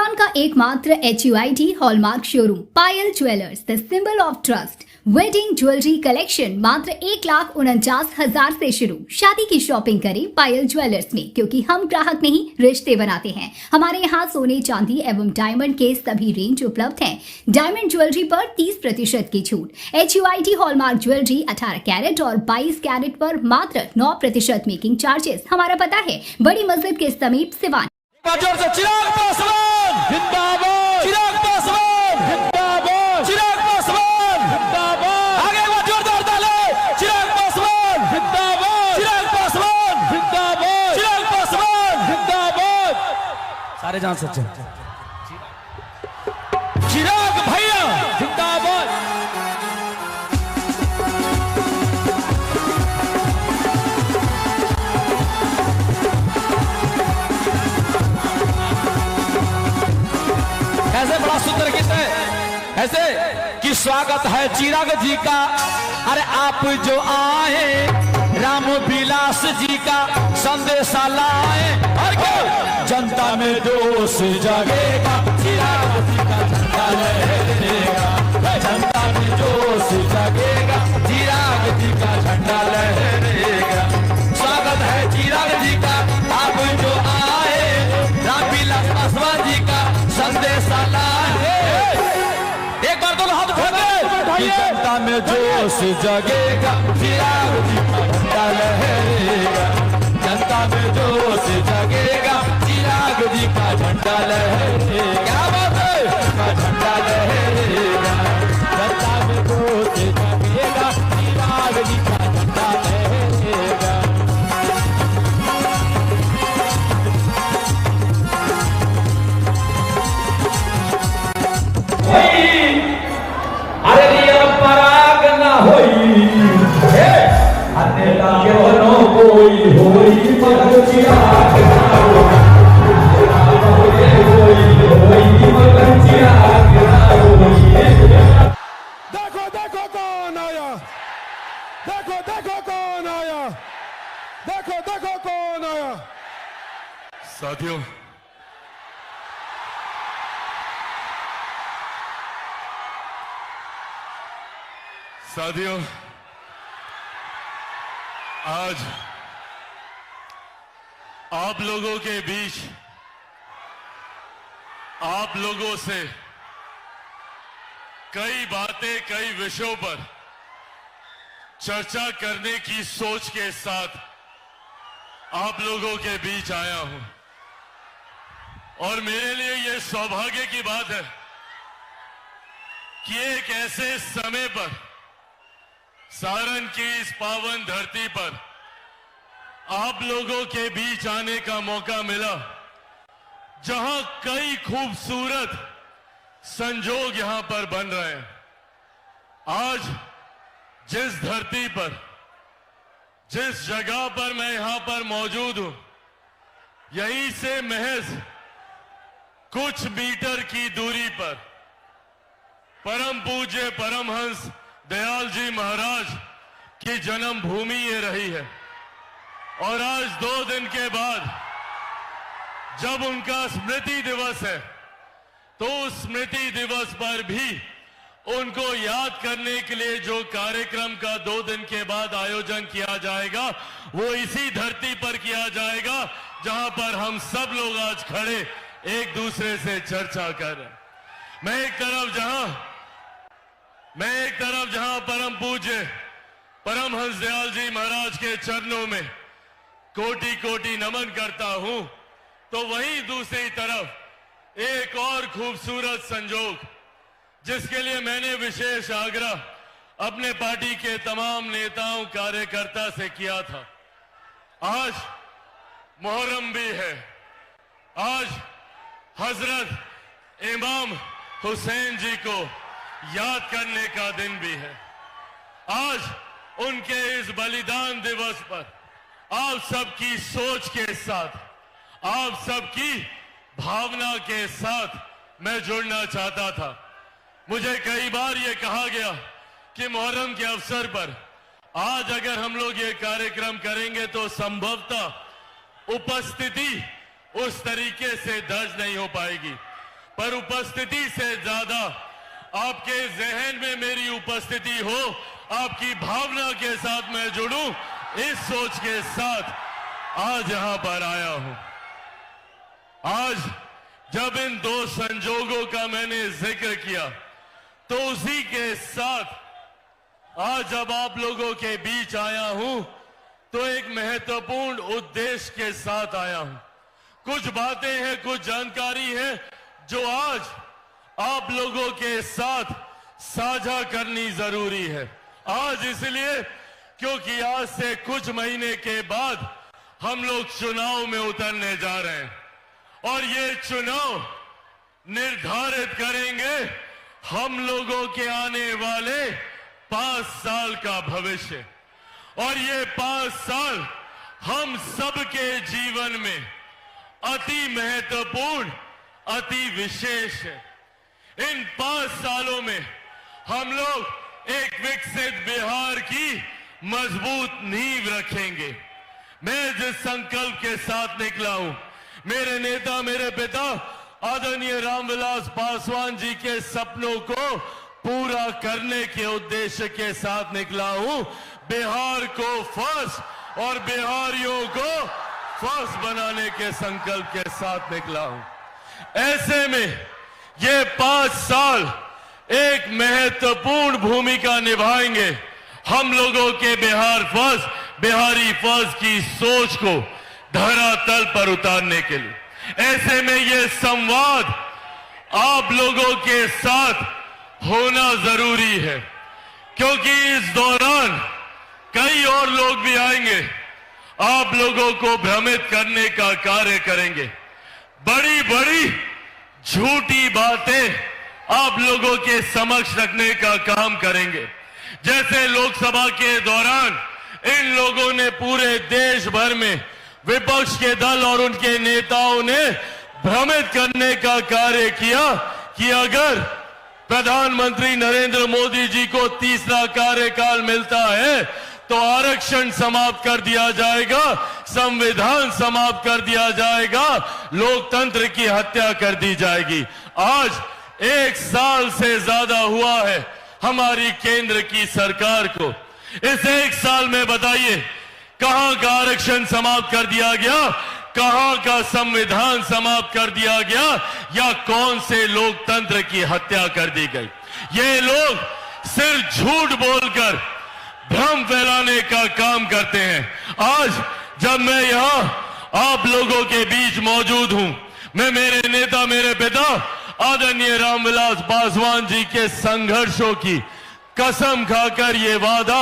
सिवान का एकमात्र HUID hallmark showroom Payal jewellers, the symbol of trust. Wedding jewellery collection मात्र 1,49,000 से शुरू। शादी की शॉपिंग करें पायल ज्वेलर्स में, क्योंकि हम ग्राहक नहीं रिश्ते बनाते हैं। हमारे यहाँ सोने चांदी एवं डायमंड के सभी रेंज उपलब्ध हैं। डायमंड ज्वेलरी पर 30% की छूट। HUID हॉलमार्क ज्वेलरी 18 कैरेट और 22 कैरेट पर मात्र 9% मेकिंग चार्जेस। हमारा पता है बड़ी मस्जिद के समीप सिवान। जोर से चिराग पासवान जिंदाबाद, चिराग पासवान जिंदाबाद, चिराग पासवान जिंदाबाद। आगे एक बार जोरदार ताली। चिराग पासवान जिंदाबाद, चिराग पासवान जिंदाबाद, चिराग पासवान जिंदाबाद। सारे जान सच्चे चिराग भैया जिंदाबाद। ऐसे बड़ा सुंदर गीत है, ऐसे कि स्वागत है चिराग जी का। अरे आप जो आए राम विलास जी का संदेशा लाए, और क्या जनता में जोश जगेगा, चिराग जी का झंडा लहरेगा। जनता में जोश जगेगा, चिराग जी का झंडा लहरेगा। स्वागत है चिराग जी का, आप जो आए राम विलास पासवान जी का संदेशा लाए। एक बार दोनों हाथ उठाइए। जनता में जोश जगेगा, चिराग जी का झंडा लहरेगा। जनता में जोश जगेगा, चिराग जी का झंडा लहरेगा। क्या बात है, का झंडा लहरेगा। जनता में जोश जगेगा, चिराग जी का झंडा लहरेगा। अरे नियम पराग ना होई, अरे लागे नो कोई होई मगर चिराग ना होई। मगर चिराग ना होई। देखो देखो कौन आया, देखो देखो कौन आया, देखो देखो कौन आया। साथियों, साथियों, आज आप लोगों के बीच आप लोगों से कई बातें, कई विषयों पर चर्चा करने की सोच के साथ आप लोगों के बीच आया हूं। और मेरे लिए यह सौभाग्य की बात है कि एक ऐसे समय पर सारण की इस पावन धरती पर आप लोगों के बीच आने का मौका मिला, जहां कई खूबसूरत संजोग यहां पर बन रहे हैं। आज जिस धरती पर, जिस जगह पर मैं यहां पर मौजूद हूं, यहीं से महज कुछ मीटर की दूरी पर परम पूज्य परमहंस दयाल जी महाराज की जन्मभूमि ये रही है। और आज 2 दिन के बाद जब उनका स्मृति दिवस है, तो उस स्मृति दिवस पर भी उनको याद करने के लिए जो कार्यक्रम का 2 दिन के बाद आयोजन किया जाएगा, वो इसी धरती पर किया जाएगा जहां पर हम सब लोग आज खड़े एक दूसरे से चर्चा कर रहे हैं। मैं एक तरफ जहां परम पूज्य परमहंस दयाल जी महाराज के चरणों में कोटि कोटि नमन करता हूं, तो वहीं दूसरी तरफ एक और खूबसूरत संजोग, जिसके लिए मैंने विशेष आग्रह अपने पार्टी के तमाम नेताओं कार्यकर्ता से किया था। आज मुहर्रम भी है, आज हजरत इमाम हुसैन जी को याद करने का दिन भी है। आज उनके इस बलिदान दिवस पर आप सबकी सोच के साथ, आप सबकी भावना के साथ मैं जुड़ना चाहता था। मुझे कई बार ये कहा गया कि मुहर्रम के अवसर पर आज अगर हम लोग ये कार्यक्रम करेंगे तो संभवतः उपस्थिति उस तरीके से दर्ज नहीं हो पाएगी। पर उपस्थिति से ज्यादा आपके जहन में मेरी उपस्थिति हो, आपकी भावना के साथ मैं जुड़ूं, इस सोच के साथ आज यहां पर आया हूं। आज जब इन दो संजोगों का मैंने जिक्र किया, तो उसी के साथ आज जब आप लोगों के बीच आया हूं, तो एक महत्वपूर्ण उद्देश्य के साथ आया हूं। कुछ बातें हैं, कुछ जानकारी है जो आज आप लोगों के साथ साझा करनी जरूरी है। आज इसलिए क्योंकि आज से कुछ महीने के बाद हम लोग चुनाव में उतरने जा रहे हैं, और ये चुनाव निर्धारित करेंगे हम लोगों के आने वाले 5 साल का भविष्य। और ये 5 साल हम सबके जीवन में अति महत्वपूर्ण, अति विशेष है। इन 5 सालों में हम लोग एक विकसित बिहार की मजबूत नींव रखेंगे। मैं जिस संकल्प के साथ निकला हूं, मेरे नेता, मेरे पिता आदरणीय रामविलास पासवान जी के सपनों को पूरा करने के उद्देश्य के साथ निकला हूं। बिहार को फर्स्ट और बिहारियों को फर्स्ट बनाने के संकल्प के साथ निकला हूं। ऐसे में ये 5 साल एक महत्वपूर्ण भूमिका निभाएंगे हम लोगों के बिहार फर्स्ट, बिहारी फर्स्ट की सोच को धरातल पर उतारने के लिए। ऐसे में ये संवाद आप लोगों के साथ होना जरूरी है, क्योंकि इस दौरान कई और लोग भी आएंगे, आप लोगों को भ्रमित करने का कार्य करेंगे। बड़ी बड़ी झूठी बातें आप लोगों के समक्ष रखने का काम करेंगे। जैसे लोकसभा के दौरान इन लोगों ने पूरे देश भर में विपक्ष के दल और उनके नेताओं ने भ्रमित करने का कार्य किया कि अगर प्रधानमंत्री नरेंद्र मोदी जी को तीसरा कार्यकाल मिलता है तो आरक्षण समाप्त कर दिया जाएगा, संविधान समाप्त कर दिया जाएगा, लोकतंत्र की हत्या कर दी जाएगी। आज 1 साल से ज्यादा हुआ है हमारी केंद्र की सरकार को। इस 1 साल में बताइए कहां का आरक्षण समाप्त कर दिया गया, कहां का संविधान समाप्त कर दिया गया, या कौन से लोकतंत्र की हत्या कर दी गई। ये लोग सिर्फ झूठ बोलकर भ्रम फैलाने का काम करते हैं। आज जब मैं यहां आप लोगों के बीच मौजूद हूं, मैं मेरे नेता, मेरे पिता आदरणीय रामविलास पासवान जी के संघर्षों की कसम खाकर ये वादा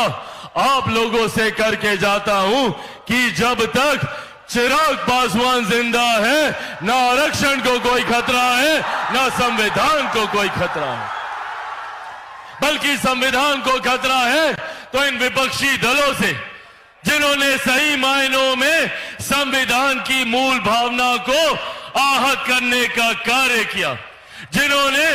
आप लोगों से करके जाता हूं कि जब तक चिराग पासवान जिंदा है, ना आरक्षण को कोई खतरा है, ना संविधान को कोई खतरा है। बल्कि संविधान को खतरा है तो इन विपक्षी दलों से, जिन्होंने सही मायनों में संविधान की मूल भावना को आहत करने का कार्य किया, जिन्होंने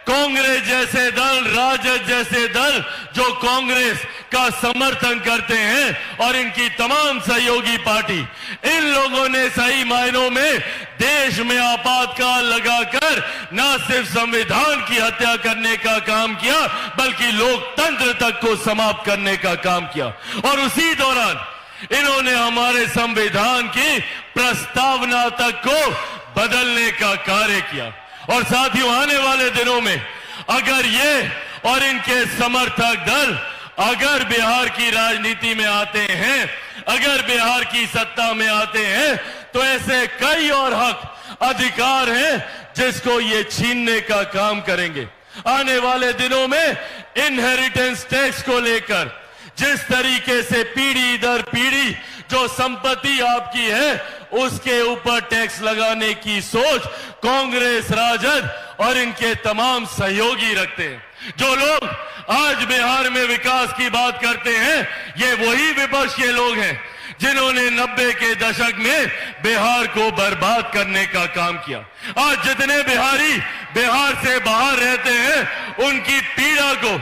कांग्रेस जैसे दल, राजद जैसे दल जो कांग्रेस का समर्थन करते हैं और इनकी तमाम सहयोगी पार्टी, इन लोगों ने सही मायनों में देश में आपातकाल लगाकर न सिर्फ संविधान की हत्या करने का काम किया, बल्कि लोकतंत्र तक को समाप्त करने का काम किया। और उसी दौरान इन्होंने हमारे संविधान की प्रस्तावना तक को बदलने का कार्य किया। और साथियों, आने वाले दिनों में अगर ये और इनके समर्थक दल अगर बिहार की राजनीति में आते हैं, अगर बिहार की सत्ता में आते हैं, तो ऐसे कई और हक अधिकार हैं जिसको ये छीनने का काम करेंगे। आने वाले दिनों में इनहेरिटेंस टैक्स को लेकर जिस तरीके से पीढ़ी दर पीढ़ी जो संपत्ति आपकी है उसके ऊपर टैक्स लगाने की सोच कांग्रेस, राजद और इनके तमाम सहयोगी रखते हैं। जो लोग आज बिहार में विकास की बात करते हैं, ये वही विपक्ष के लोग हैं जिन्होंने 90 के दशक में बिहार को बर्बाद करने का काम किया। आज जितने बिहारी बिहार से बाहर रहते हैं, उनकी पीड़ा को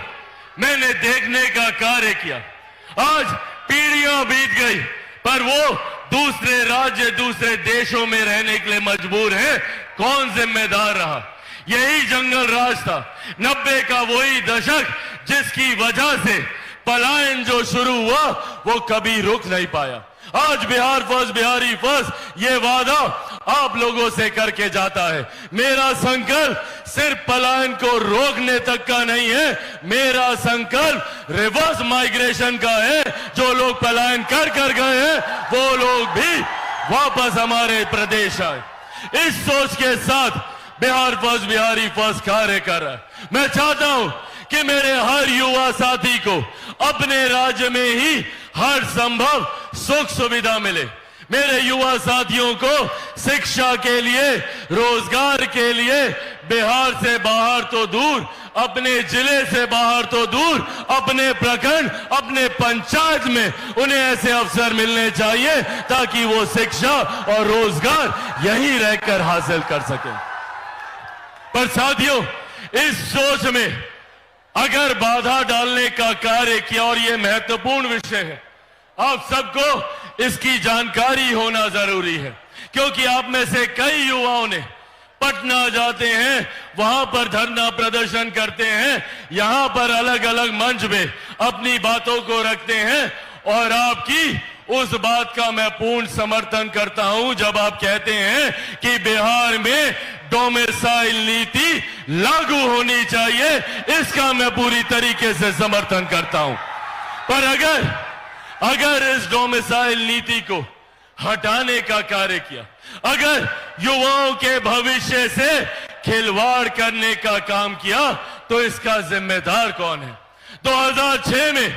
मैंने देखने का कार्य किया। आज पीढ़ियां बीत गई, पर वो दूसरे राज्य, दूसरे देशों में रहने के लिए मजबूर है। कौन जिम्मेदार रहा? यही जंगल राज था। 90 का वही दशक जिसकी वजह से पलायन जो शुरू हुआ वो कभी रुक नहीं पाया। आज बिहार फर्स्ट, बिहारी फर्स्ट ये वादा आप लोगों से करके जाता है। मेरा संकल्प सिर्फ पलायन को रोकने तक का नहीं है, मेरा संकल्प रिवर्स माइग्रेशन का है। जो लोग पलायन कर गए हैं वो लोग भी वापस हमारे प्रदेश आए। इस सोच के साथ बिहार फर्स्ट, बिहारी फर्स्ट कार्य कर रहा है। मैं चाहता हूं कि मेरे हर युवा साथी को अपने राज्य में ही हर संभव सुख सुविधा मिले। मेरे युवा साथियों को शिक्षा के लिए, रोजगार के लिए बिहार से बाहर तो दूर, अपने जिले से बाहर तो दूर, अपने प्रखंड, अपने पंचायत में उन्हें ऐसे अवसर मिलने चाहिए ताकि वो शिक्षा और रोजगार यहीं रहकर हासिल कर सके। पर साथियों, इस सोच में अगर बाधा डालने का कार्य किया, और यह महत्वपूर्ण विषय है, आप सबको इसकी जानकारी होना जरूरी है, क्योंकि आप में से कई युवाओं ने पटना जाते हैं, वहां पर धरना प्रदर्शन करते हैं, यहां पर अलग अलग मंच में अपनी बातों को रखते हैं, और आपकी उस बात का मैं पूर्ण समर्थन करता हूं जब आप कहते हैं कि बिहार में डोमिसाइल नीति लागू होनी चाहिए। इसका मैं पूरी तरीके से समर्थन करता हूं। पर अगर इस डोमिसाइल नीति को हटाने का कार्य किया, अगर युवाओं के भविष्य से खिलवाड़ करने का काम किया, तो इसका जिम्मेदार कौन है? 2006 में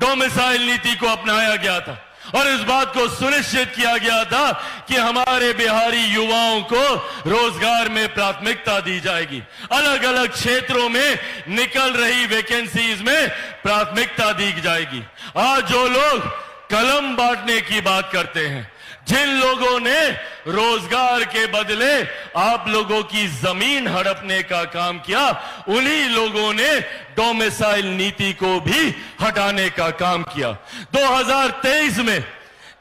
डोमिसाइल नीति को अपनाया गया था और इस बात को सुनिश्चित किया गया था कि हमारे बिहारी युवाओं को रोजगार में प्राथमिकता दी जाएगी। अलग अलग क्षेत्रों में निकल रही वैकेंसीज में प्राथमिकता दी जाएगी। आज जो लोग कलम बांटने की बात करते हैं, जिन लोगों ने रोजगार के बदले आप लोगों की जमीन हड़पने का काम किया, उन्हीं लोगों ने डोमिसाइल नीति को भी हटाने का काम किया। 2023 में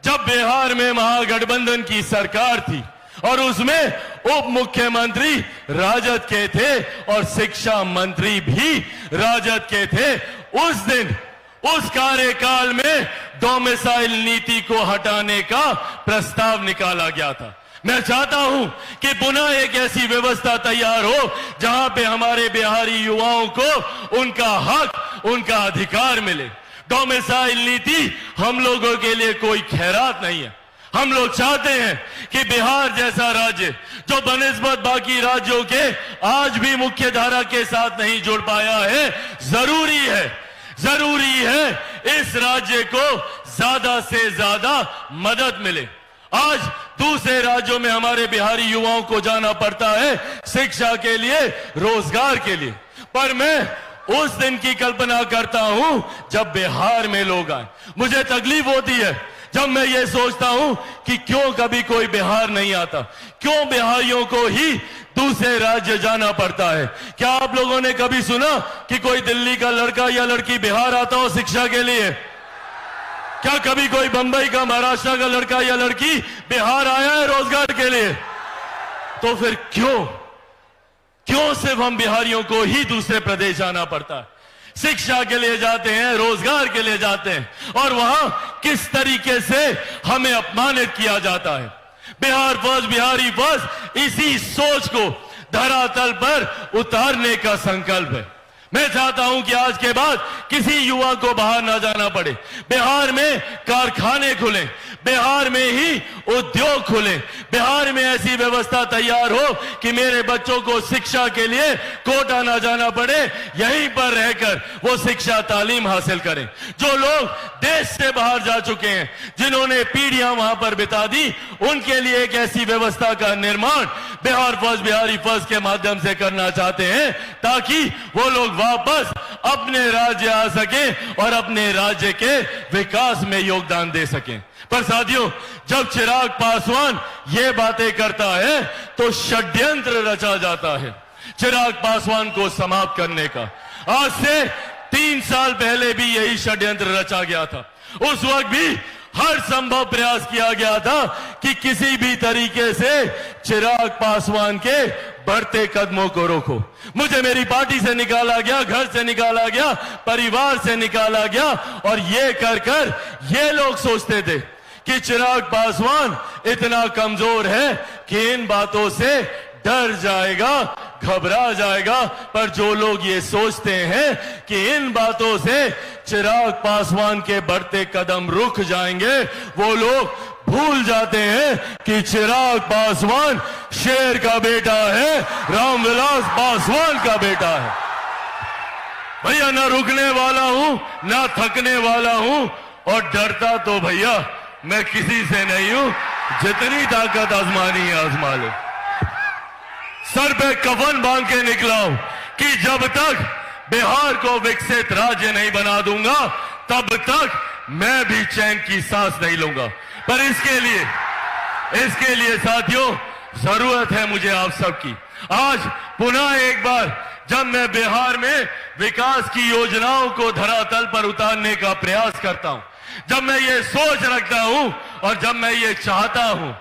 जब बिहार में महागठबंधन की सरकार थी और उसमें उप मुख्यमंत्री राजद के थे और शिक्षा मंत्री भी राजद के थे, उस दिन उस कार्यकाल में डोमिसाइल नीति को हटाने का प्रस्ताव निकाला गया था। मैं चाहता हूं कि पुनः एक ऐसी व्यवस्था तैयार हो जहां पे हमारे बिहारी युवाओं को उनका हक, उनका अधिकार मिले। डोमिसाइल नीति हम लोगों के लिए कोई खैरात नहीं है। हम लोग चाहते हैं कि बिहार जैसा राज्य जो बनिस्बत बाकी राज्यों के आज भी मुख्य धारा के साथ नहीं जुड़ पाया है, जरूरी है इस राज्य को ज्यादा से ज्यादा मदद मिले। आज दूसरे राज्यों में हमारे बिहारी युवाओं को जाना पड़ता है शिक्षा के लिए, रोजगार के लिए, पर मैं उस दिन की कल्पना करता हूं जब बिहार में लोग आए। मुझे तकलीफ होती है जब मैं ये सोचता हूं कि क्यों कभी कोई बिहार नहीं आता, क्यों बिहारियों को ही दूसरे राज्य जाना पड़ता है। क्या आप लोगों ने कभी सुना कि कोई दिल्ली का लड़का या लड़की बिहार आता हो शिक्षा के लिए? क्या कभी कोई बंबई का, महाराष्ट्र का लड़का या लड़की बिहार आया है रोजगार के लिए? तो फिर क्यों सिर्फ हम बिहारियों को ही दूसरे प्रदेश जाना पड़ता है? शिक्षा के लिए जाते हैं, रोजगार के लिए जाते हैं, और वहां किस तरीके से हमें अपमानित किया जाता है। बिहार फर्स्ट, बिहारी फर्स्ट इसी सोच को धरातल पर उतारने का संकल्प है। मैं चाहता हूं कि आज के बाद किसी युवा को बाहर ना जाना पड़े। बिहार में कारखाने खुले, बिहार में ही उद्योग खुले, बिहार में ऐसी व्यवस्था तैयार हो कि मेरे बच्चों को शिक्षा के लिए कोटा ना जाना पड़े, यहीं पर रहकर वो शिक्षा तालीम हासिल करें। जो लोग देश से बाहर जा चुके हैं, जिन्होंने पीढ़ियां वहां पर बिता दी, उनके लिए एक ऐसी व्यवस्था का निर्माण बिहार फर्स्ट, बिहारी फर्स्ट के माध्यम से करना चाहते हैं ताकि वो लोग वापस अपने राज्य आ सके और अपने राज्य के विकास में योगदान दे सकें। पर साथियों, जब चिराग पासवान ये बातें करता है तो षड्यंत्र रचा जाता है चिराग पासवान को समाप्त करने का। आज से 3 साल पहले भी यही षड्यंत्र रचा गया था। उस वक्त भी हर संभव प्रयास किया गया था कि किसी भी तरीके से चिराग पासवान के बढ़ते कदमों को रोको। मुझे मेरी पार्टी से निकाला गया, घर से निकाला गया, परिवार से निकाला गया, और ये कर ये लोग सोचते थे कि चिराग पासवान इतना कमजोर है कि इन बातों से डर जाएगा, घबरा जाएगा। पर जो लोग ये सोचते हैं कि इन बातों से चिराग पासवान के बढ़ते कदम रुक जाएंगे, वो लोग भूल जाते हैं कि चिराग पासवान शेर का बेटा है, रामविलास पासवान का बेटा है। भैया ना रुकने वाला हूं, ना थकने वाला हूं, और डरता तो भैया मैं किसी से नहीं हूं। जितनी ताकत आजमानी है आजमा लो। सर पे कफन बांध के निकला हूं कि जब तक बिहार को विकसित राज्य नहीं बना दूंगा, तब तक मैं भी चैन की सांस नहीं लूंगा। पर इसके लिए साथियों जरूरत है मुझे आप सबकी। आज पुनः एक बार जब मैं बिहार में विकास की योजनाओं को धरातल पर उतारने का प्रयास करता हूं, जब मैं ये सोच रखता हूं और जब मैं ये चाहता हूं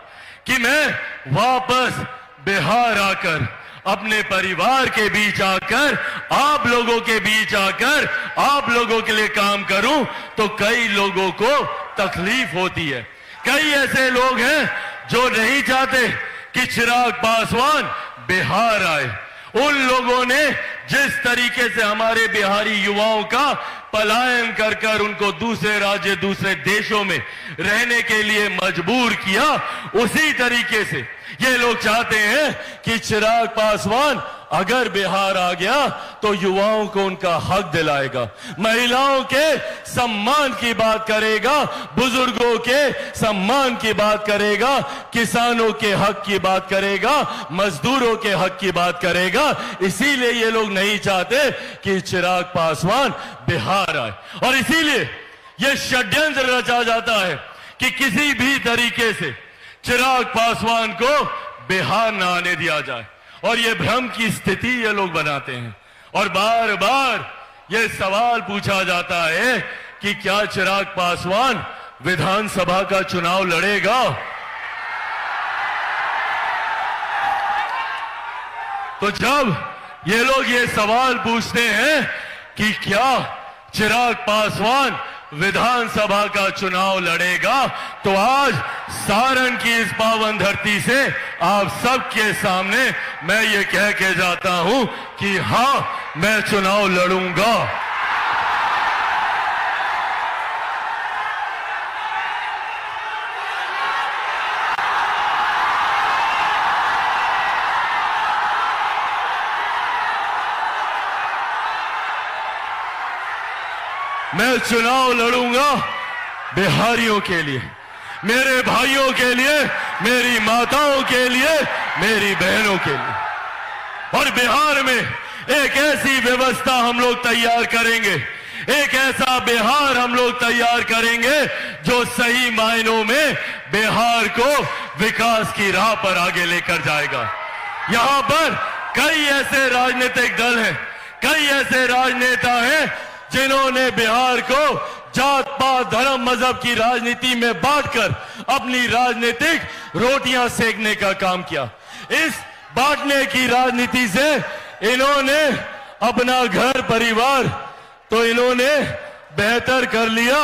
कि मैं वापस बिहार आकर, अपने परिवार के बीच आकर, आप लोगों के बीच आकर, आप लोगों के लिए काम करूं, तो कई लोगों को तकलीफ होती है। कई ऐसे लोग हैं जो नहीं चाहते कि चिराग पासवान बिहार आए। उन लोगों ने जिस तरीके से हमारे बिहारी युवाओं का पलायन कर उनको दूसरे राज्य, दूसरे देशों में रहने के लिए मजबूर किया, उसी तरीके से ये लोग चाहते हैं कि चिराग पासवान अगर बिहार आ गया तो युवाओं को उनका हक दिलाएगा, महिलाओं के सम्मान की बात करेगा, बुजुर्गों के सम्मान की बात करेगा, किसानों के हक की बात करेगा, मजदूरों के हक की बात करेगा। इसीलिए ये लोग नहीं चाहते कि चिराग पासवान बिहार आए, और इसीलिए ये षड्यंत्र रचा जाता है कि किसी भी तरीके से चिराग पासवान को बिहार न आने दिया जाए, और ये भ्रम की स्थिति ये लोग बनाते हैं। और बार बार ये सवाल पूछा जाता है कि क्या चिराग पासवान विधानसभा का चुनाव लड़ेगा? तो जब ये लोग ये सवाल पूछते हैं कि क्या चिराग पासवान विधानसभा का चुनाव लड़ेगा, तो आज सारण की इस पावन धरती से आप सबके सामने मैं ये कह के जाता हूं कि हां, मैं चुनाव लड़ूंगा। मैं चुनाव लड़ूंगा बिहारियों के लिए, मेरे भाइयों के लिए, मेरी माताओं के लिए, मेरी बहनों के लिए। और बिहार में एक ऐसी व्यवस्था हम लोग तैयार करेंगे, एक ऐसा बिहार हम लोग तैयार करेंगे जो सही मायनों में बिहार को विकास की राह पर आगे लेकर जाएगा। यहां पर कई ऐसे राजनीतिक दल हैं, कई ऐसे राजनेता हैं जिन्होंने बिहार को जात पात धर्म मजहब की राजनीति में बांटकर अपनी राजनीतिक रोटियां सेकने का काम किया। इस बांटने की राजनीति से इन्होंने अपना घर परिवार तो इन्होंने बेहतर कर लिया।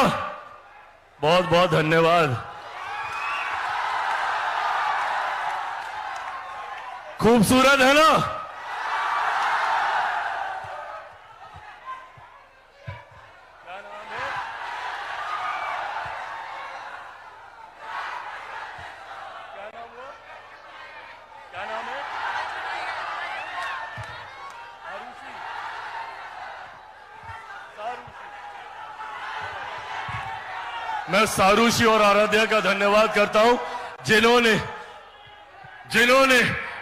बहुत बहुत धन्यवाद। खूबसूरत है ना? मैं सारूशी और आराध्या का धन्यवाद करता हूं जिन्होंने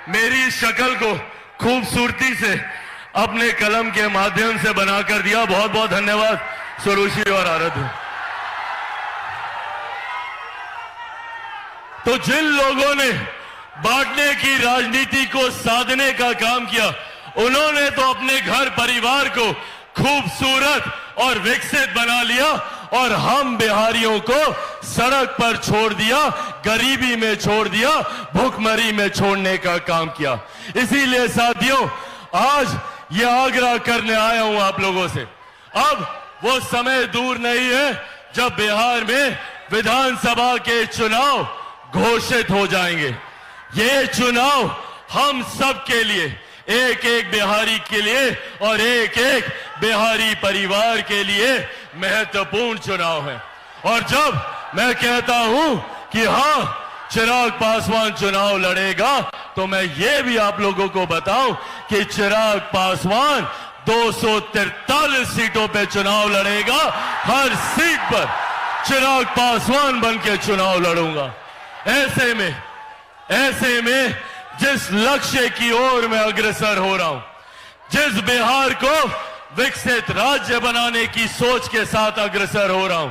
मेरी शक्ल को खूबसूरती से अपने कलम के माध्यम से बनाकर दिया। बहुत बहुत धन्यवाद सारूशी और आराध्या। तो जिन लोगों ने बांटने की राजनीति को साधने का काम किया, उन्होंने तो अपने घर परिवार को खूबसूरत और विकसित बना लिया, और हम बिहारियों को सड़क पर छोड़ दिया, गरीबी में छोड़ दिया, भूखमरी में छोड़ने का काम किया। इसीलिए साथियों, आज ये आग्रह करने आया हूं आप लोगों से, अब वो समय दूर नहीं है जब बिहार में विधानसभा के चुनाव घोषित हो जाएंगे। ये चुनाव हम सब के लिए, एक एक बिहारी के लिए और एक एक बिहारी परिवार के लिए महत्वपूर्ण चुनाव है। और जब मैं कहता हूं कि हाँ, चिराग पासवान चुनाव लड़ेगा, तो मैं ये भी आप लोगों को बताऊं कि चिराग पासवान 243 सीटों पे चुनाव लड़ेगा। हर सीट पर चिराग पासवान बन के चुनाव लड़ूंगा। ऐसे में जिस लक्ष्य की ओर मैं अग्रसर हो रहा हूं, जिस बिहार को विकसित राज्य बनाने की सोच के साथ अग्रसर हो रहा हूं,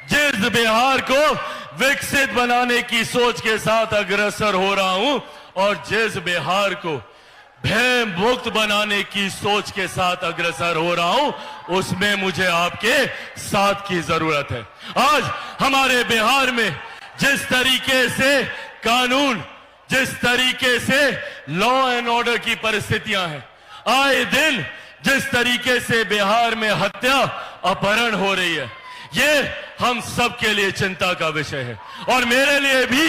जिस बिहार को विकसित बनाने की सोच के साथ अग्रसर हो रहा हूं, और जिस बिहार को भय मुक्त बनाने की सोच के साथ अग्रसर हो रहा हूं, उसमें मुझे आपके साथ की जरूरत है। आज हमारे बिहार में जिस तरीके से कानून, जिस तरीके से लॉ एंड ऑर्डर की परिस्थितियां हैं, आए दिन जिस तरीके से बिहार में हत्या, अपहरण हो रही है, ये हम सब के लिए चिंता का विषय है। और मेरे लिए भी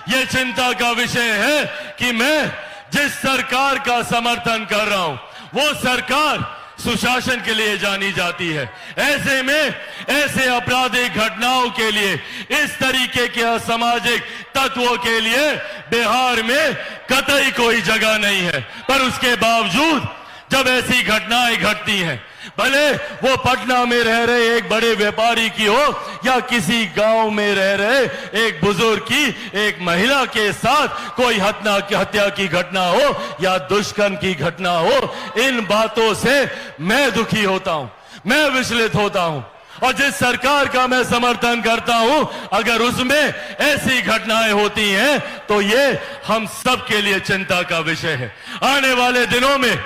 ये चिंता का विषय है कि मैं जिस सरकार का समर्थन कर रहा हूं, वो सरकार सुशासन के लिए जानी जाती है। ऐसे में ऐसे आपराधिक घटनाओं के लिए, इस तरीके के असामाजिक तत्वों के लिए बिहार में कतई कोई जगह नहीं है। पर उसके बावजूद जब ऐसी घटनाएं घटती हैं, भले वो पटना में रह रहे एक बड़े व्यापारी की हो या किसी गांव में रह रहे एक बुजुर्ग की, एक महिला के साथ कोई हत्या की घटना हो या दुष्कर्म की घटना हो, इन बातों से मैं दुखी होता हूं, मैं विचलित होता हूं। और जिस सरकार का मैं समर्थन करता हूं, अगर उसमें ऐसी घटनाएं होती हैं तो ये हम सब के लिए चिंता का विषय है। आने वाले दिनों में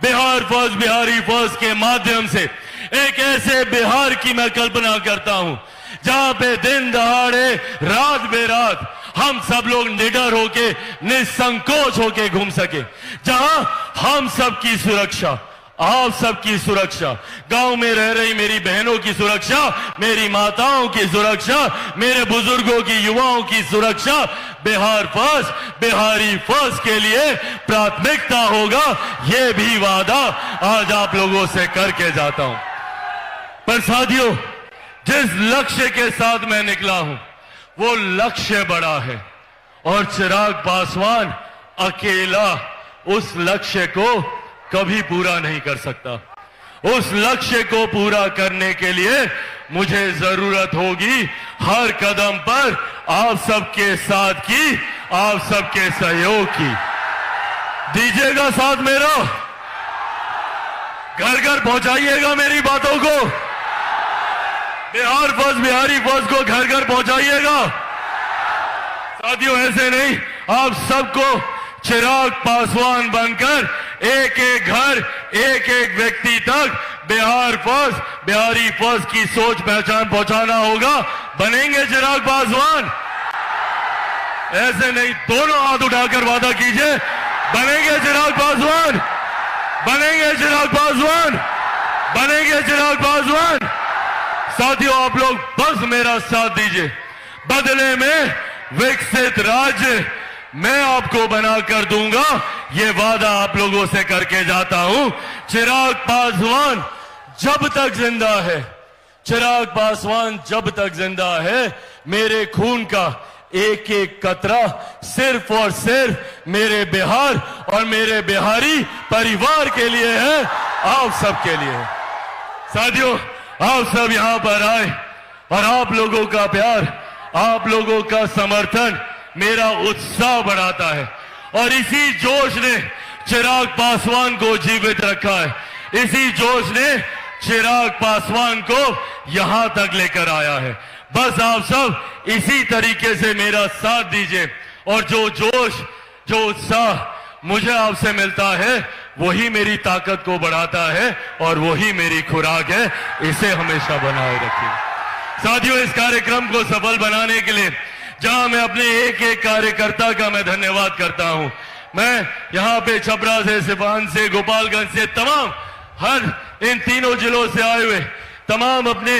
बिहार फर्स्ट, बिहारी फर्स्ट के माध्यम से एक ऐसे बिहार की मैं कल्पना करता हूं जहां पे दिन दहाड़े, रात बेरात हम सब लोग निडर होके, निसंकोच होके घूम सके, जहां हम सबकी सुरक्षा, आप सबकी सुरक्षा, गांव में रह रही मेरी बहनों की सुरक्षा, मेरी माताओं की सुरक्षा, मेरे बुजुर्गों की, युवाओं की सुरक्षा बिहार फर्स्ट, बिहारी फर्स्ट के लिए प्राथमिकता होगा। ये भी वादा आज आप लोगों से करके जाता हूं। पर साथियों, जिस लक्ष्य के साथ मैं निकला हूं, वो लक्ष्य बड़ा है और चिराग पासवान अकेला उस लक्ष्य को कभी पूरा नहीं कर सकता। उस लक्ष्य को पूरा करने के लिए मुझे जरूरत होगी हर कदम पर आप सबके साथ की, आप सबके सहयोग की। दीजिएगा साथ मेरा, घर घर पहुंचाइएगा मेरी बातों को, बिहार फर्स्ट, बिहारी फर्स्ट को घर घर पहुंचाइएगा। साथियों, ऐसे नहीं, आप सबको चिराग पासवान बनकर एक एक घर, एक एक व्यक्ति तक बिहार फर्स्ट, बिहारी फर्स्ट की सोच पहचान पहुंचाना होगा। बनेंगे चिराग पासवान? ऐसे नहीं, दोनों हाथ उठाकर वादा कीजिए, बनेंगे चिराग पासवान, बनेंगे चिराग पासवान, बनेंगे चिराग पासवान। साथियों, आप लोग बस मेरा साथ दीजिए, बदले में विकसित राज्य मैं आपको बनाकर दूंगा, ये वादा आप लोगों से करके जाता हूं। चिराग पासवान जब तक जिंदा है, चिराग पासवान जब तक जिंदा है, मेरे खून का एक एक कतरा सिर्फ और सिर्फ मेरे बिहार और मेरे बिहारी परिवार के लिए है, आप सब के लिए है। साथियों, आप सब यहां पर आए और आप लोगों का प्यार, आप लोगों का समर्थन मेरा उत्साह बढ़ाता है और इसी जोश ने चिराग पासवान को जीवित रखा है। इसी जोश ने चिराग पासवान को यहां तक लेकर आया है। बस आप सब इसी तरीके से मेरा साथ दीजिए और जो जोश, जो उत्साह मुझे आपसे मिलता है, वही मेरी ताकत को बढ़ाता है और वही मेरी खुराक है। इसे हमेशा बनाए रखिए। साथियों, इस कार्यक्रम को सफल बनाने के लिए जहां मैं अपने एक एक कार्यकर्ता का मैं धन्यवाद करता हूं, मैं यहां पे छपरा से, सिवान से, गोपालगंज से, तमाम हर इन तीनों जिलों से आए हुए तमाम अपने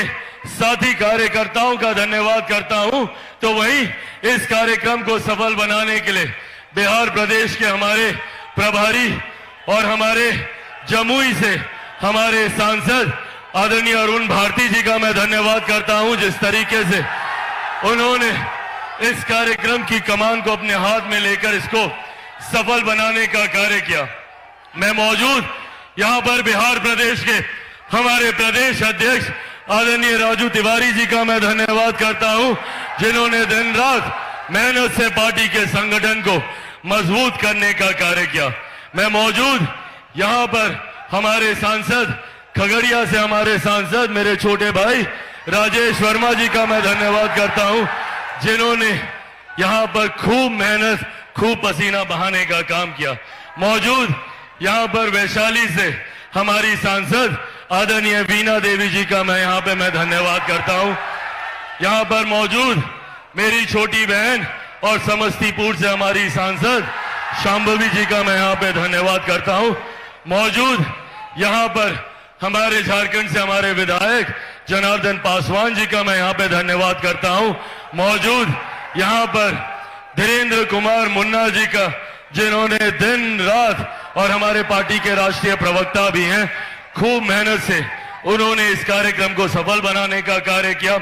साथी कार्यकर्ताओं का धन्यवाद करता हूं। तो वहीं इस कार्यक्रम को सफल बनाने के लिए बिहार प्रदेश के हमारे प्रभारी और हमारे जमुई से हमारे सांसद आदरणीय अरुण भारती जी का मैं धन्यवाद करता हूं, जिस तरीके से उन्होंने इस कार्यक्रम की कमान को अपने हाथ में लेकर इसको सफल बनाने का कार्य किया। मैं मौजूद यहां पर बिहार प्रदेश के हमारे प्रदेश अध्यक्ष आदरणीय राजू तिवारी जी का मैं धन्यवाद करता हूं, जिन्होंने दिन रात मेहनत से पार्टी के संगठन को मजबूत करने का कार्य किया। मैं मौजूद यहां पर हमारे सांसद खगड़िया से हमारे सांसद मेरे छोटे भाई राजेश वर्मा जी का मैं धन्यवाद करता हूं, जिन्होंने यहां पर खूब मेहनत, खूब पसीना बहाने का काम किया। मौजूद यहां पर वैशाली से हमारी सांसद आदरणीय वीणा देवी जी का मैं यहां पे मैं धन्यवाद करता हूं। यहां पर मौजूद मेरी छोटी बहन और समस्तीपुर से हमारी सांसद शांभवी जी का मैं यहां पे धन्यवाद करता हूं। मौजूद यहां पर हमारे झारखंड से हमारे विधायक जनार्दन पासवान जी का मैं यहां पे धन्यवाद करता हूं। मौजूद यहां पर धीरेन्द्र कुमार मुन्ना जी का, जिन्होंने दिन रात और हमारे पार्टी के राष्ट्रीय प्रवक्ता भी हैं, खूब मेहनत से उन्होंने इस कार्यक्रम को सफल बनाने का कार्य किया।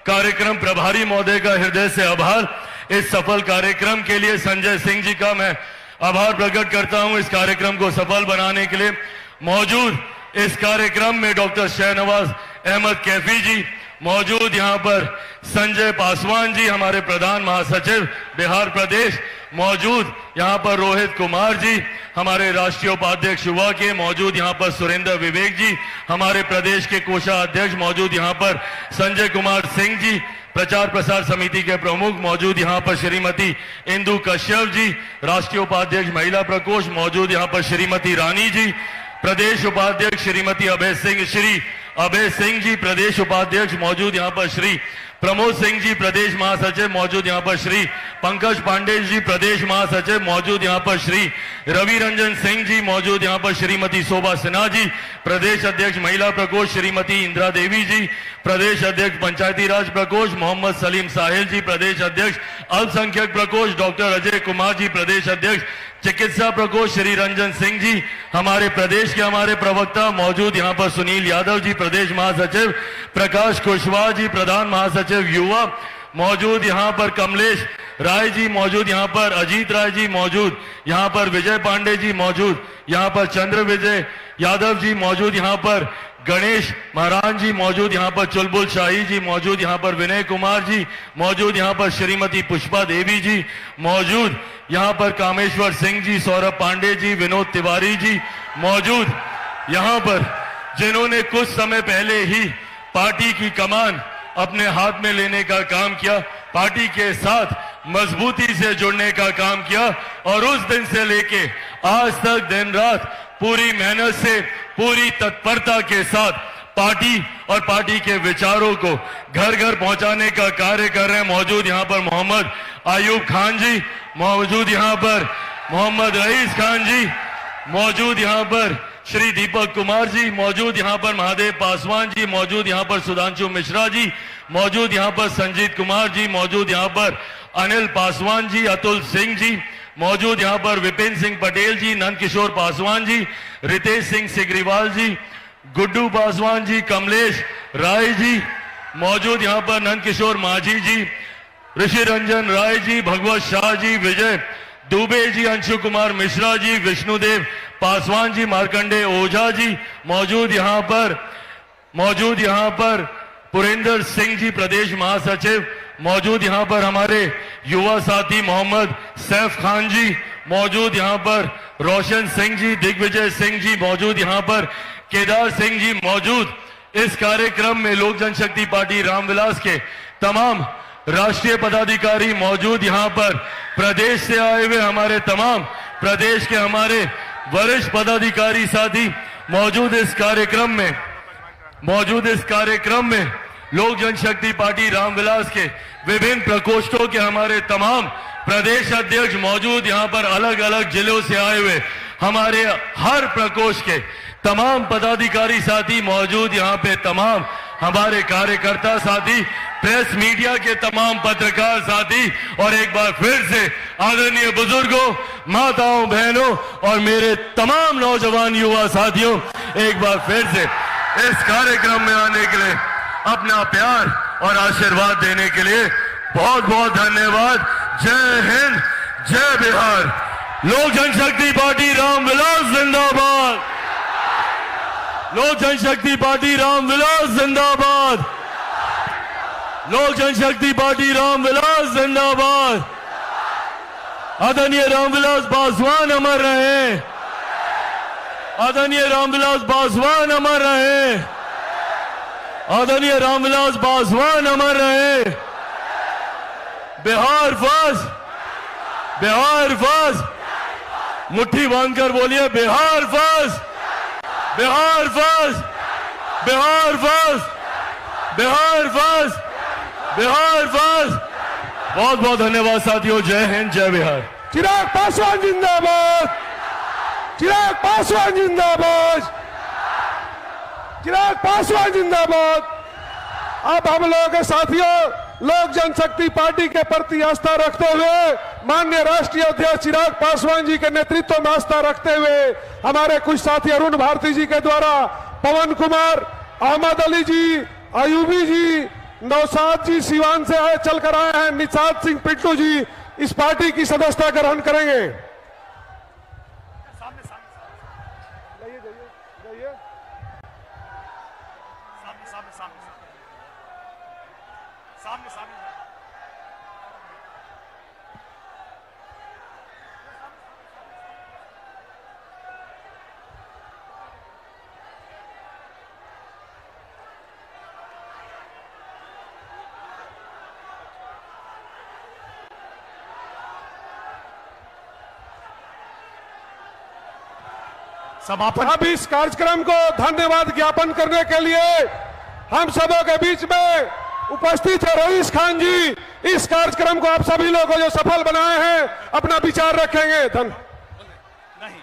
कार्यक्रम प्रभारी महोदय का हृदय से आभार। इस सफल कार्यक्रम के लिए संजय सिंह जी का मैं आभार प्रकट करता हूं, इस कार्यक्रम को सफल बनाने के लिए। मौजूद इस कार्यक्रम में डॉक्टर शहनवाज अहमद कैफी जी, मौजूद यहां पर संजय पासवान जी हमारे प्रधान महासचिव बिहार प्रदेश, मौजूद यहां पर रोहित कुमार जी हमारे राष्ट्रीय उपाध्यक्ष युवा के, मौजूद यहां पर सुरेंद्र विवेक जी हमारे प्रदेश के कोषाध्यक्ष, मौजूद यहां पर संजय कुमार सिंह जी प्रचार प्रसार समिति के प्रमुख, मौजूद यहां पर श्रीमती इंदु कश्यप जी राष्ट्रीय उपाध्यक्ष महिला प्रकोष्ठ, मौजूद यहां पर श्रीमती रानी जी प्रदेश उपाध्यक्ष, श्रीमती श्री अभय सिंह जी प्रदेश उपाध्यक्ष, मौजूद यहां पर श्री प्रमोद सिंह जी प्रदेश महासचिव, मौजूद यहां पर श्री पंकज पांडे जी प्रदेश महासचिव, मौजूद यहां पर श्री रवि रंजन सिंह जी, मौजूद यहां पर श्रीमती शोभा सिन्हा जी प्रदेश अध्यक्ष महिला प्रकोष्ठ, श्रीमती इंदिरा देवी जी प्रदेश अध्यक्ष पंचायती राज प्रकोष्ठ, मोहम्मद सलीम साहिल जी प्रदेश अध्यक्ष अल्पसंख्यक प्रकोष्ठ, डॉक्टर अजय कुमार जी प्रदेश अध्यक्ष चिकित्सा प्रकोष्ठ, श्री रंजन सिंह जी हमारे प्रदेश के हमारे प्रवक्ता, मौजूद यहां पर सुनील यादव जी प्रदेश महासचिव, प्रकाश कुशवाहा जी प्रधान महासचिव युवा, मौजूद यहां पर कमलेश राय जी, मौजूद यहां पर अजीत राय जी, मौजूद यहां पर विजय पांडे जी, मौजूद यहां पर चंद्र विजय यादव जी, मौजूद यहां पर गणेश महाराज जी, मौजूद यहां पर चुलबुल शाही जी, मौजूद यहां पर विनय कुमार जी, मौजूद यहां पर श्रीमती पुष्पा देवी जी, मौजूद यहां पर कामेश्वर सिंह जी, सौरभ पांडे जी, विनोद तिवारी जी, मौजूद यहां पर जिन्होंने कुछ समय पहले ही पार्टी की कमान अपने हाथ में लेने का काम किया, पार्टी के साथ मजबूती से जुड़ने का काम किया और उस दिन से लेके आज तक दिन रात पूरी मेहनत से, पूरी तत्परता के साथ पार्टी और पार्टी के विचारों को घर घर पहुंचाने का कार्य कर रहे हैं। मौजूद यहां पर मोहम्मद आयूब खान जी, मौजूद यहां पर मोहम्मद रईस खान जी, मौजूद यहां पर श्री दीपक कुमार जी, मौजूद यहां पर महादेव पासवान जी, मौजूद यहां पर सुधांशु मिश्रा जी, मौजूद यहां पर संजीत कुमार जी, मौजूद यहां पर अनिल पासवान जी, अतुल सिंह जी, मौजूद यहां पर विपिन सिंह पटेल जी, नंद किशोर पासवान जी, रितेश सिंह सिग्रीवाल जी, गुड्डू पासवान जी, कमलेश राय जी, मौजूद यहां पर नंद किशोर माझी जी, ऋषि रंजन राय जी, भगवत शाह जी, विजय दुबे जी, अंशु कुमार मिश्रा जी, विष्णुदेव पासवान जी, मार्कंडे ओझा जी, मौजूद यहां पर पुरेंद्र सिंह जी प्रदेश महासचिव, मौजूद यहां पर हमारे युवा साथी मोहम्मद सैफ खान जी, मौजूद यहां पर रोशन सिंह जी, दिग्विजय सिंह जी, मौजूद यहां पर केदार सिंह जी, मौजूद इस कार्यक्रम में लोक जनशक्ति पार्टी रामविलास के तमाम राष्ट्रीय पदाधिकारी, मौजूद यहां पर प्रदेश से आए हुए हमारे तमाम प्रदेश के हमारे वरिष्ठ पदाधिकारी साथी मौजूद इस कार्यक्रम में लोक जनशक्ति पार्टी रामविलास के विभिन्न प्रकोष्ठों के हमारे तमाम प्रदेश अध्यक्ष मौजूद, यहाँ पर अलग अलग जिलों से आए हुए हमारे हर प्रकोष्ठ के तमाम पदाधिकारी साथी मौजूद, यहाँ पे तमाम हमारे कार्यकर्ता साथी, प्रेस मीडिया के तमाम पत्रकार साथी, और एक बार फिर से आदरणीय बुजुर्गों, माताओं, बहनों और मेरे तमाम नौजवान युवा साथियों, एक बार फिर से इस कार्यक्रम में आने के लिए, अपना प्यार और आशीर्वाद देने के लिए बहुत बहुत धन्यवाद। जय हिंद, जय बिहार। लोक जनशक्ति पार्टी रामविलास जिंदाबाद। लोक जनशक्ति पार्टी रामविलास जिंदाबाद। लोक जनशक्ति पार्टी रामविलास जिंदाबाद। आदरणीय रामविलास पासवान अमर रहे। आदरणीय रामविलास पासवान अमर रहे। आदरणीय रामविलास पासवान अमर रहे। Bihar first, Bihar first. मुट्ठी बांधकर बोलिए Bihar first, Bihar first, Bihar first, Bihar first, Bihar first. बहुत बहुत धन्यवाद साथियों। जय हिंद, जय बिहार। चिराग पासवान जिंदाबाद। चिराग पासवान जिंदाबाद। चिराग पासवान जिंदाबाद। अब हम लोगों के साथियों, लोक जनशक्ति पार्टी के प्रति आस्था रखते हुए, माननीय राष्ट्रीय अध्यक्ष चिराग पासवान जी के नेतृत्व में आस्था रखते हुए, हमारे कुछ साथी अरुण भारती जी के द्वारा पवन कुमार, अहमद अली जी, अयूबी जी, नौशाद जी सिवान से आए, चलकर आए हैं, निषाद सिंह पिट्टू जी इस पार्टी की सदस्यता ग्रहण करेंगे। समापन। अब इस कार्यक्रम को धन्यवाद ज्ञापन करने के लिए हम सबों के बीच में उपस्थित है रईस खान जी। इस कार्यक्रम को आप सभी लोगों जो सफल बनाए हैं, अपना विचार रखेंगे। नहीं,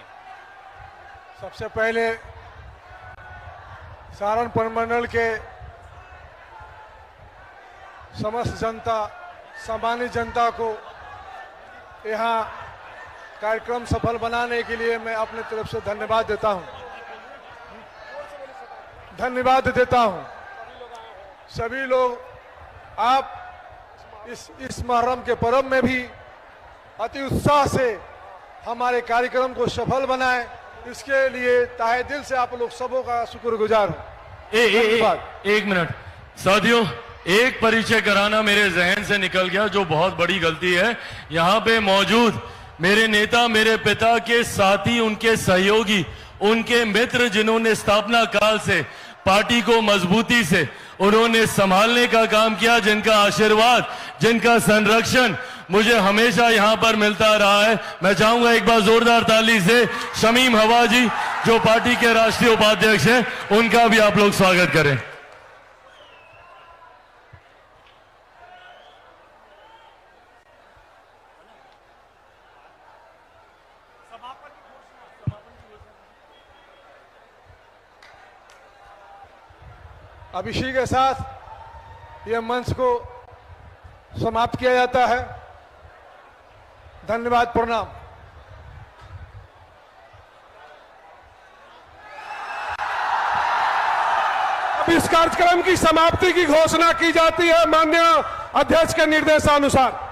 सबसे पहले सहारनपुर मंडल के समस्त जनता, सामान्य जनता को यहाँ कार्यक्रम सफल बनाने के लिए मैं अपने तरफ से धन्यवाद देता हूं। धन्यवाद देता हूं। सभी लोग आप इस मुहर्रम के पर्व में भी अति उत्साह से हमारे कार्यक्रम को सफल बनाएं, इसके लिए तहे दिल से आप लोग सबों का शुक्रगुजार हूं। एक मिनट साथियों, एक परिचय कराना मेरे जहन से निकल गया, जो बहुत बड़ी गलती है। यहाँ पे मौजूद मेरे नेता, मेरे पिता के साथी, उनके सहयोगी, उनके मित्र, जिन्होंने स्थापना काल से पार्टी को मजबूती से उन्होंने संभालने का काम किया, जिनका आशीर्वाद, जिनका संरक्षण मुझे हमेशा यहां पर मिलता रहा है। मैं चाहूंगा एक बार जोरदार ताली से शमीम हवा जी, जो पार्टी के राष्ट्रीय उपाध्यक्ष हैं, उनका भी आप लोग स्वागत करें। अब इसी के साथ यह मंच को समाप्त किया जाता है। धन्यवाद, प्रणाम। अब इस कार्यक्रम की समाप्ति की घोषणा की जाती है माननीय अध्यक्ष के निर्देशानुसार।